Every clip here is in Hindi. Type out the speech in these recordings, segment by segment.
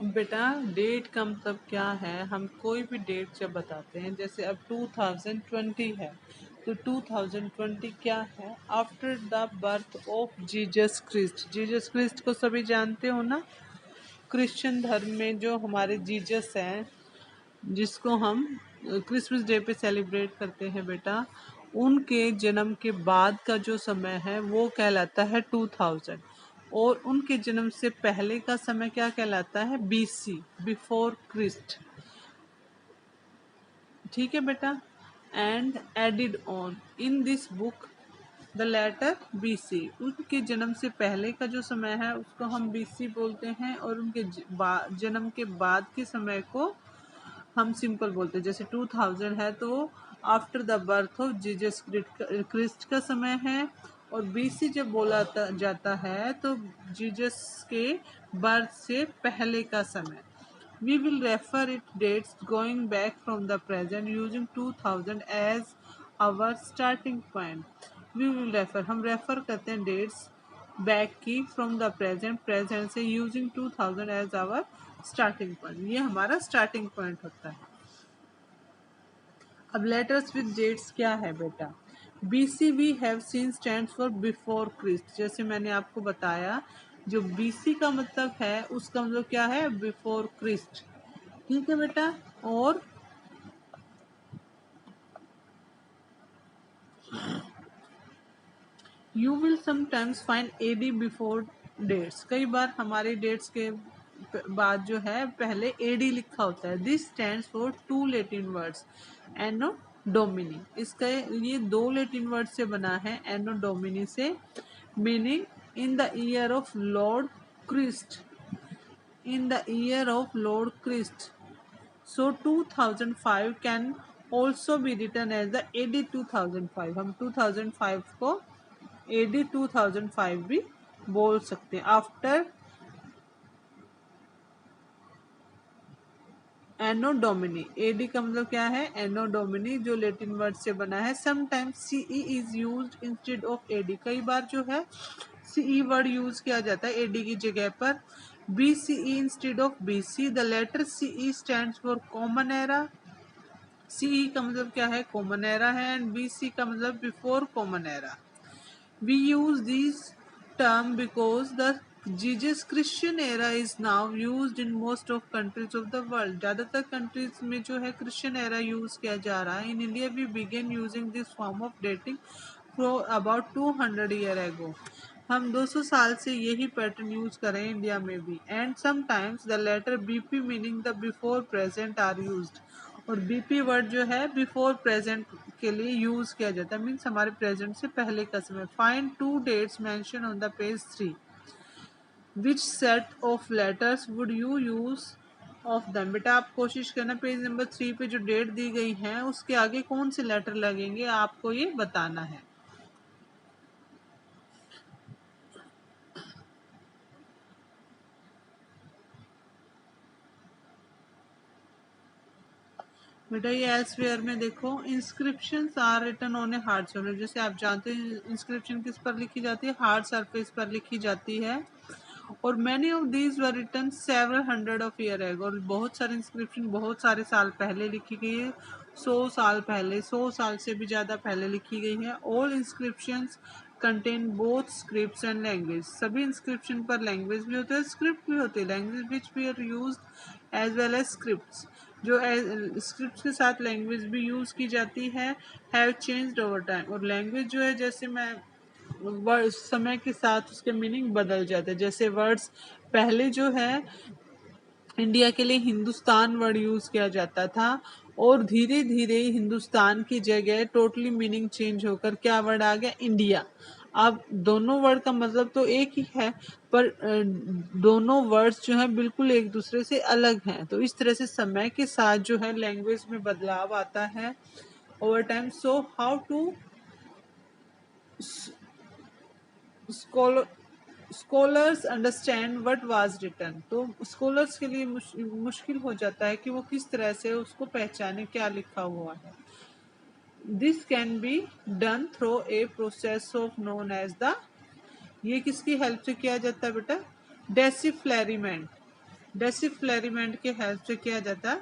बेटा डेट का मतलब क्या है, हम कोई भी डेट जब बताते हैं, जैसे अब 2020 है तो 2020 क्या है, after the birth of Jesus Christ. Jesus Christ को सभी जानते हो ना, क्रिश्चियन धर्म में जो हमारे जीसस हैं, जिसको हम क्रिसमस डे पे सेलिब्रेट करते हैं बेटा, उनके जन्म के बाद का जो समय है वो कहलाता है 2000, और उनके जन्म से पहले का समय क्या कहलाता है, बीसी, बिफोर क्रिस्ट। ठीक है बेटा। And added on in this book the letter BC, उनके जन्म से पहले का जो समय है उसको हम बीसी बोलते हैं, और उनके जन्म के बाद के समय को हम सिंपल बोलते हैं। जैसे 2000 है तो after the birth of Jesus Christ का समय है, और बीसी जब बोला जाता है तो जीसस के बर्थ से पहले का समय। We will refer it dates going back from the present using 2000 as our starting point. We will refer, हम रेफर करते हैं dates बैक की फ्रॉम द प्रेजेंट, प्रेजेंट से using 2000 as our starting point, ये हमारा स्टार्टिंग पॉइंट होता है। अब लेटर्स विद डेट्स क्या है बेटा, BC we have seen stands for before Christ. जैसे मैंने आपको बताया, जो बीसी का मतलब है उसका मतलब क्या है, बिफोर क्रिस्ट। ठीक है बेटा। और you will sometimes find AD before dates, कई बार हमारे डेट्स के बाद जो है पहले एडी लिखा होता है। This stands for two Latin words, anno domini. इसका ये दो लैटिन वर्ड से बना है, एनो डोमिनी से, meaning in the year of Lord Christ, in the year of Lord Christ. So 2005 can also be written as the AD 2005, हम 2005 को AD 2005 भी बोल सकते हैं। आफ्टर एनो डोमिनी, एडी का मतलब क्या है, एनो डोमिनी, जो लेटिन वर्ड से बना है। Sometimes CE is used instead of AD, कई बार जो है सीई वर्ड यूज किया जाता है एडी की जगह पर। BCE instead of BC, the letter CE stands for common era. CE का मतलब क्या है, कॉमन एरा है, एंड बीसी का मतलब before common era. We use this term because the Jesus Christian era is now used in most of countries of the world. ज़्यादातर कंट्रीज में जो है क्रिश्चियन एरा यूज किया जा रहा है। In India we began using this form of dating for about 200 year ago, हम 200 साल से यही पैटर्न यूज कर रहे हैं इंडिया में भी। And sometimes the letter BP meaning the before present are used, और बीपी वर्ड जो है बिफोर प्रेजेंट के लिए यूज किया जाता है, मीन्स हमारे प्रेजेंट से पहले का समय। Find two dates mention on the page 3, which set of letters would you use of them. बेटा आप कोशिश करना, पेज नंबर 3 पे जो डेट दी गई है उसके आगे कौन से लेटर लगेंगे आपको ये बताना है। बेटा ये एल्सवेयर में देखो, inscriptions are written on a hard surface. जैसे आप जानते हैं इंस्क्रिप्शन किस पर लिखी जाती है, हार्ड सरफेस पर लिखी जाती है। और many of these were written several hundred of year ago, और बहुत सारे इंस्क्रिप्शन बहुत सारे साल पहले लिखी गई है, 100 साल पहले, 100 साल से भी ज़्यादा पहले लिखी गई है। All inscriptions contain both script and language, सभी इंस्क्रिप्शन पर लैंग्वेज भी होते हैं, स्क्रिप्ट भी होती है। Language which we are use as well as script, जो स्क्रिप्ट के साथ लैंग्वेज भी यूज़ की जाती है, हैव चेंज्ड ओवर टाइम। और लैंग्वेज जो है, जैसे मैं वर्ड समय के साथ उसके मीनिंग बदल जाते हैं। जैसे वर्ड्स पहले जो है इंडिया के लिए हिंदुस्तान वर्ड यूज़ किया जाता था, और धीरे धीरे हिंदुस्तान की जगह टोटली मीनिंग चेंज होकर क्या वर्ड आ गया, इंडिया। अब दोनों वर्ड का मतलब तो एक ही है, पर दोनों वर्ड्स जो हैं बिल्कुल एक दूसरे से अलग हैं। तो इस तरह से समय के साथ जो है लैंग्वेज में बदलाव आता है over time. So how to scholars understand what was written, तो स्कॉलर्स के लिए मुश्किल हो जाता है कि वो किस तरह से उसको पहचाने क्या लिखा हुआ है। This can be done through a process of known as the, ये किसकी हेल्प से किया जाता है बेटा, डेसिफ्लैरीमेंट। डेसिफ्लैरिमेंट के हेल्प से किया जाता है,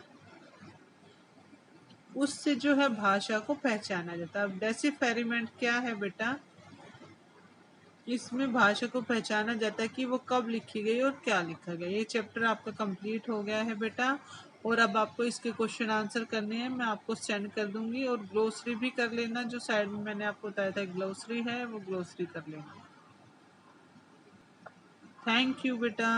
उससे जो है भाषा को पहचाना जाता है। अब डेसिफेरिमेंट क्या है बेटा, इसमें भाषा को पहचाना जाता है कि वो कब लिखी गई और क्या लिखा गया। ये चैप्टर आपका कंप्लीट हो गया है बेटा, और अब आपको इसके क्वेश्चन आंसर करने हैं, मैं आपको सेंड कर दूंगी। और ग्लोसरी भी कर लेना, जो साइड में मैंने आपको बताया था ग्लोसरी है, वो ग्लोसरी कर लेना। थैंक यू बेटा।